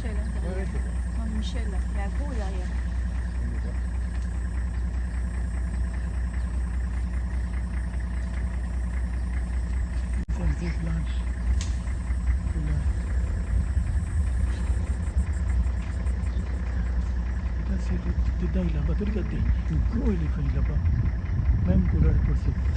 Michel à l'intérieur. Ouais, c'est ça. Non, Michel, là. Il y a gros derrière. On y va. C'est un gros blanche. Là. Regarde, c'est dedans là-bas. Regardez, un gros éléphant là-bas. Même couleur que c'est.